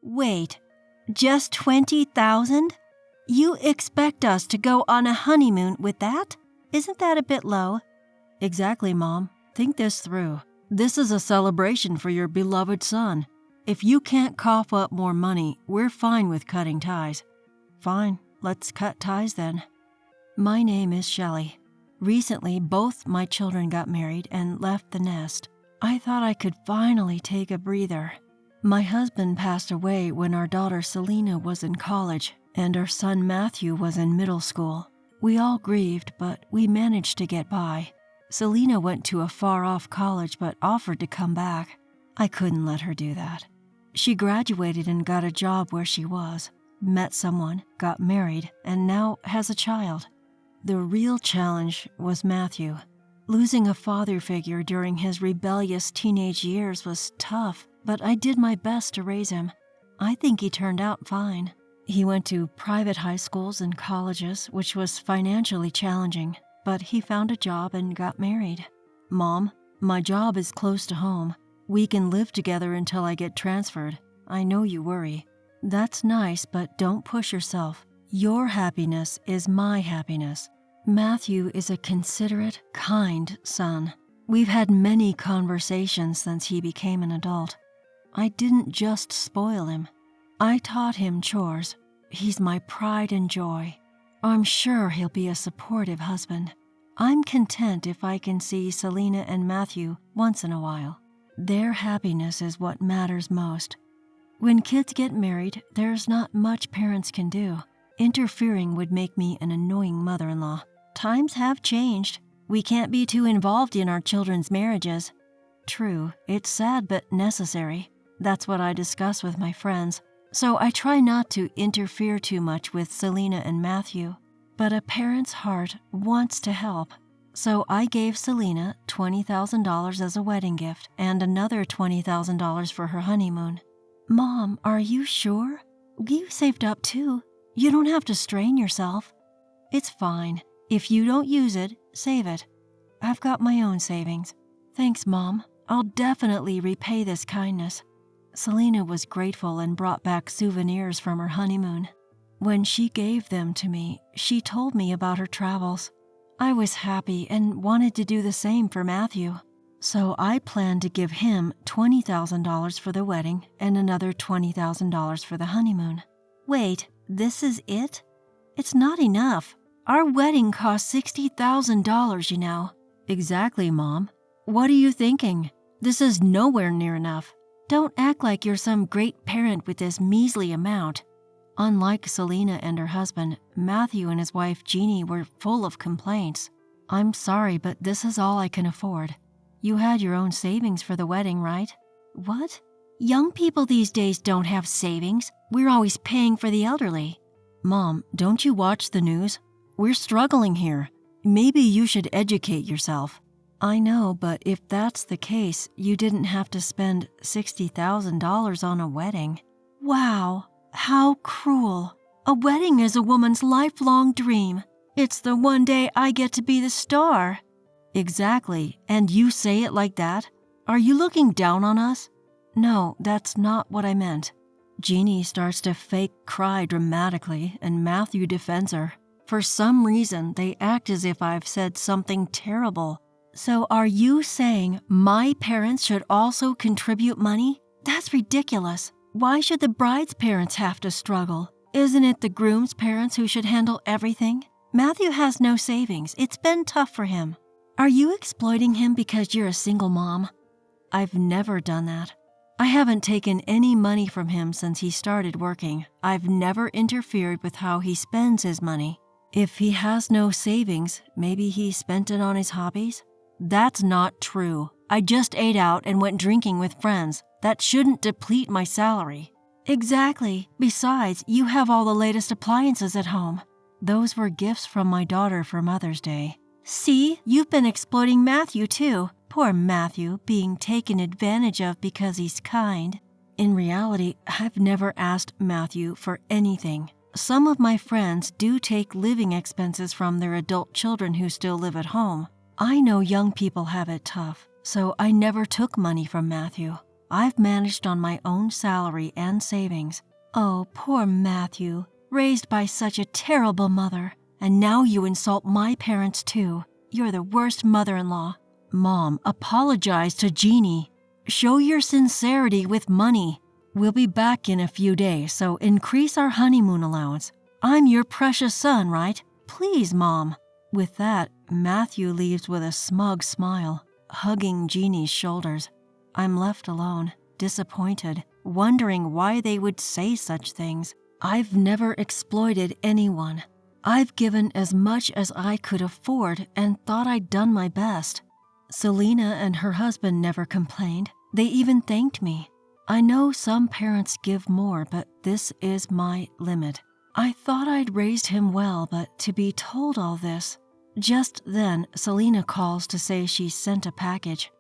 Wait, just 20,000? You expect us to go on a honeymoon with that? Isn't that a bit low? Exactly, Mom. Think this through. This is a celebration for your beloved son. If you can't cough up more money, we're fine with cutting ties. Fine, let's cut ties then. My name is Shelley. Recently, both my children got married and left the nest. I thought I could finally take a breather. My husband passed away when our daughter Selena was in college and our son Matthew was in middle school. We all grieved, but we managed to get by. Selena went to a far-off college but offered to come back. I couldn't let her do that. She graduated and got a job where she was, met someone, got married, and now has a child. The real challenge was Matthew. Losing a father figure during his rebellious teenage years was tough, but I did my best to raise him. I think he turned out fine. He went to private high schools and colleges, which was financially challenging, but he found a job and got married. Mom, my job is close to home. We can live together until I get transferred. I know you worry. That's nice, but don't push yourself. Your happiness is my happiness. Matthew is a considerate, kind son. We've had many conversations since he became an adult. I didn't just spoil him. I taught him chores. He's my pride and joy. I'm sure he'll be a supportive husband. I'm content if I can see Selena and Matthew once in a while. Their happiness is what matters most. When kids get married, there's not much parents can do. Interfering would make me an annoying mother-in-law. Times have changed. We can't be too involved in our children's marriages. True, it's sad but necessary. That's what I discuss with my friends. So I try not to interfere too much with Selena and Matthew. But a parent's heart wants to help. So I gave Selena $20,000 as a wedding gift and another $20,000 for her honeymoon. Mom, are you sure? You saved up too. You don't have to strain yourself. It's fine. If you don't use it, save it. I've got my own savings. Thanks, Mom. I'll definitely repay this kindness. Selena was grateful and brought back souvenirs from her honeymoon. When she gave them to me, she told me about her travels. I was happy and wanted to do the same for Matthew. So I planned to give him $20,000 for the wedding and another $20,000 for the honeymoon. Wait, this is it? It's not enough. Our wedding cost $60,000, you know. Exactly, Mom. What are you thinking? This is nowhere near enough. Don't act like you're some great parent with this measly amount. Unlike Selena and her husband, Matthew and his wife Jeannie were full of complaints. I'm sorry, but this is all I can afford. You had your own savings for the wedding, right? What? Young people these days don't have savings. We're always paying for the elderly. Mom, don't you watch the news? We're struggling here. Maybe you should educate yourself. I know, but if that's the case, you didn't have to spend $60,000 on a wedding. Wow, how cruel. A wedding is a woman's lifelong dream. It's the one day I get to be the star. Exactly, and you say it like that? Are you looking down on us? No, that's not what I meant. Jeannie starts to fake cry dramatically, and Matthew defends her. For some reason, they act as if I've said something terrible. So are you saying my parents should also contribute money? That's ridiculous. Why should the bride's parents have to struggle? Isn't it the groom's parents who should handle everything? Matthew has no savings. It's been tough for him. Are you exploiting him because you're a single mom? I've never done that. I haven't taken any money from him since he started working. I've never interfered with how he spends his money. If he has no savings, maybe he spent it on his hobbies? That's not true. I just ate out and went drinking with friends. That shouldn't deplete my salary. Exactly. Besides, you have all the latest appliances at home. Those were gifts from my daughter for Mother's Day. See, you've been exploiting Matthew too. Poor Matthew, being taken advantage of because he's kind. In reality, I've never asked Matthew for anything. Some of my friends do take living expenses from their adult children who still live at home. I know young people have it tough, so I never took money from Matthew. I've managed on my own salary and savings. Oh, poor Matthew, raised by such a terrible mother. And now you insult my parents too. You're the worst mother-in-law. Mom, apologize to Jeannie. Show your sincerity with money. We'll be back in a few days, so increase our honeymoon allowance. I'm your precious son, right? Please, Mom. With that, Matthew leaves with a smug smile, hugging Jeannie's shoulders. I'm left alone, disappointed, wondering why they would say such things. I've never exploited anyone. I've given as much as I could afford and thought I'd done my best. Selena and her husband never complained. They even thanked me. I know some parents give more, but this is my limit. I thought I'd raised him well, but to be told all this. Just then, Selena calls to say she sent a package.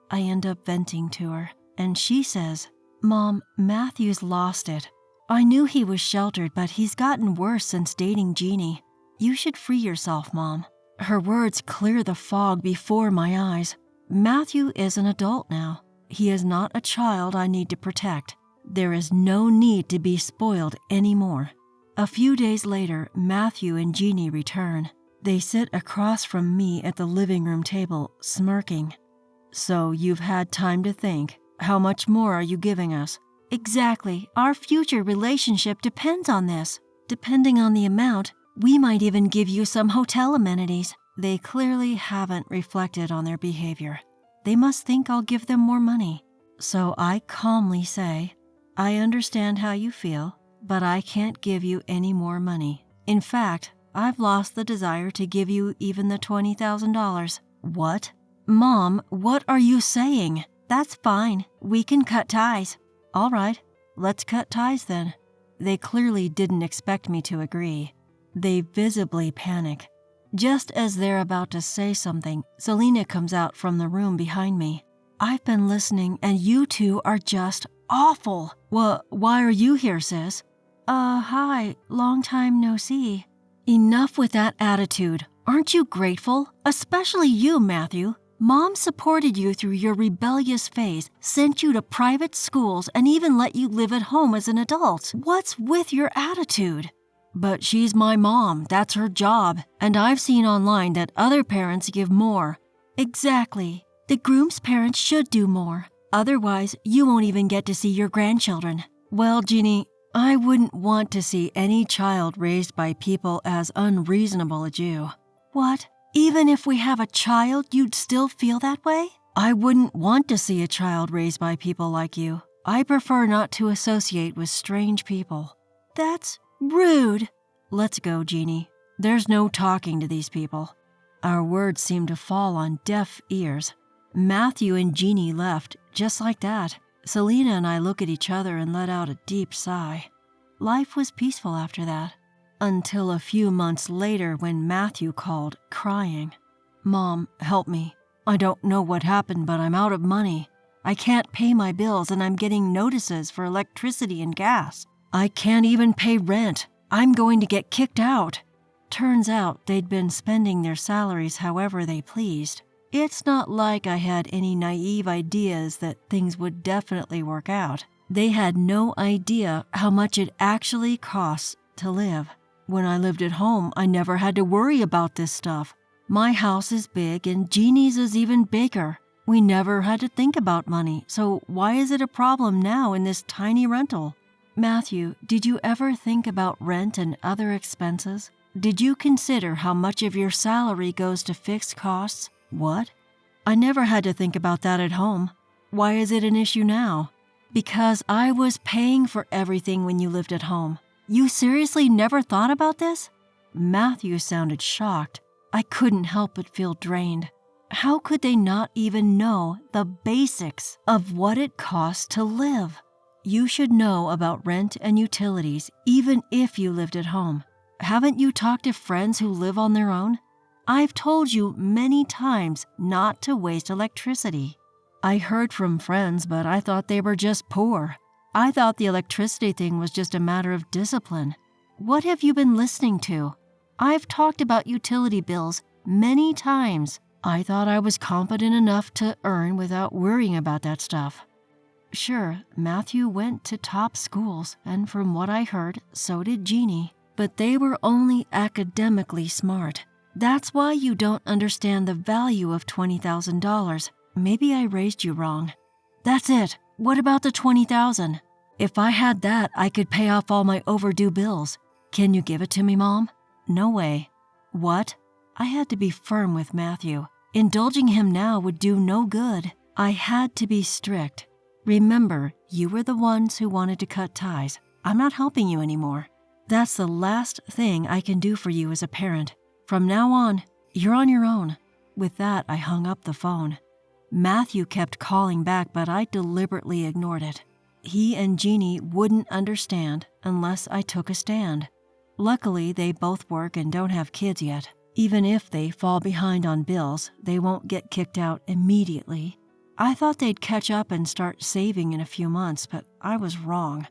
I end up venting to her, and she says, "Mom, Matthew's lost it. I knew he was sheltered, but he's gotten worse since dating Jeannie. You should free yourself, Mom." Her words clear the fog before my eyes. Matthew is an adult now. He is not a child I need to protect. There is no need to be spoiled anymore. A few days later, Matthew and Jeannie return. They sit across from me at the living room table, smirking. "So you've had time to think. How much more are you giving us?" "Exactly. Our future relationship depends on this. Depending on the amount, we might even give you some hotel amenities." They clearly haven't reflected on their behavior. They must think I'll give them more money. So I calmly say, "I understand how you feel, but I can't give you any more money. In fact, I've lost the desire to give you even the $20,000. "What? Mom, what are you saying? That's fine. We can cut ties." All right, let's cut ties then. They clearly didn't expect me to agree. They visibly panic. Just as they're about to say something, Selena comes out from the room behind me. "I've been listening, and you two are just awful." Why are you here, sis?" Hi. Long time no see." Enough with that attitude. Aren't you grateful? Especially you, Matthew. Mom supported you through your rebellious phase, sent you to private schools, and even let you live at home as an adult. What's with your attitude? But she's my mom, that's her job, and I've seen online that other parents give more. Exactly. The groom's parents should do more. Otherwise, you won't even get to see your grandchildren. Well, Jeannie, I wouldn't want to see any child raised by people as unreasonable as you. What? Even if we have a child, you'd still feel that way? I wouldn't want to see a child raised by people like you. I prefer not to associate with strange people. That's rude. Let's go, Jeannie. There's no talking to these people. Our words seemed to fall on deaf ears. Matthew and Jeannie left, just like that. Selena and I look at each other and let out a deep sigh. Life was peaceful after that, until a few months later when Matthew called, crying. "Mom, help me. I don't know what happened, but I'm out of money. I can't pay my bills and I'm getting notices for electricity and gas. I can't even pay rent. I'm going to get kicked out." Turns out they'd been spending their salaries however they pleased. It's not like I had any naive ideas that things would definitely work out. They had no idea how much it actually costs to live. When I lived at home, I never had to worry about this stuff. My house is big and Jeannie's is even bigger. We never had to think about money, so why is it a problem now in this tiny rental? Matthew, did you ever think about rent and other expenses? Did you consider how much of your salary goes to fixed costs? What? I never had to think about that at home. Why is it an issue now? Because I was paying for everything when you lived at home. You seriously never thought about this? Matthew sounded shocked. I couldn't help but feel drained. How could they not even know the basics of what it costs to live? You should know about rent and utilities even if you lived at home. Haven't you talked to friends who live on their own? I've told you many times not to waste electricity. I heard from friends, but I thought they were just poor. I thought the electricity thing was just a matter of discipline. What have you been listening to? I've talked about utility bills many times. I thought I was competent enough to earn without worrying about that stuff. Sure, Matthew went to top schools, and from what I heard, so did Jeannie, but they were only academically smart. That's why you don't understand the value of $20,000. Maybe I raised you wrong. That's it. What about the $20,000? If I had that, I could pay off all my overdue bills. Can you give it to me, Mom? No way. What? I had to be firm with Matthew. Indulging him now would do no good. I had to be strict. Remember, you were the ones who wanted to cut ties. I'm not helping you anymore. That's the last thing I can do for you as a parent. From now on, you're on your own. With that, I hung up the phone. Matthew kept calling back, but I deliberately ignored it. He and Jeannie wouldn't understand unless I took a stand. Luckily, they both work and don't have kids yet. Even if they fall behind on bills, they won't get kicked out immediately. I thought they'd catch up and start saving in a few months, but I was wrong.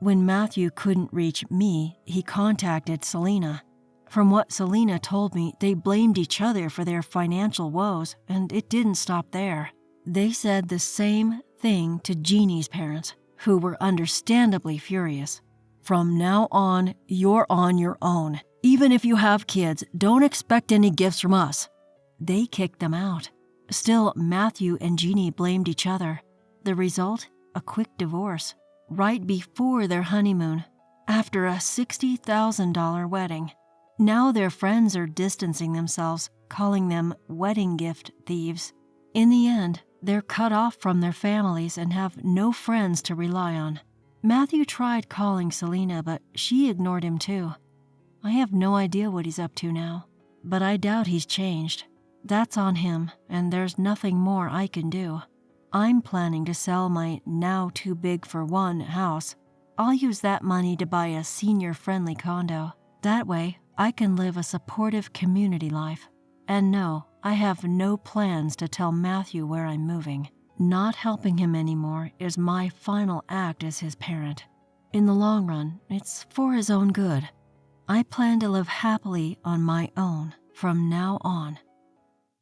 When Matthew couldn't reach me, he contacted Selena. From what Selena told me, they blamed each other for their financial woes, and it didn't stop there. They said the same thing to Jeannie's parents, who were understandably furious. From now on, you're on your own. Even if you have kids, don't expect any gifts from us. They kicked them out. Still, Matthew and Jeannie blamed each other. The result? A quick divorce. Right before their honeymoon, after a $60,000 wedding. Now their friends are distancing themselves, calling them wedding gift thieves. In the end, they're cut off from their families and have no friends to rely on. Matthew tried calling Selena, but she ignored him too. I have no idea what he's up to now, but I doubt he's changed. That's on him, and there's nothing more I can do. I'm planning to sell my now-too-big-for-one house. I'll use that money to buy a senior-friendly condo. That way, I can live a supportive community life. And no, I have no plans to tell Matthew where I'm moving. Not helping him anymore is my final act as his parent. In the long run, it's for his own good. I plan to live happily on my own from now on.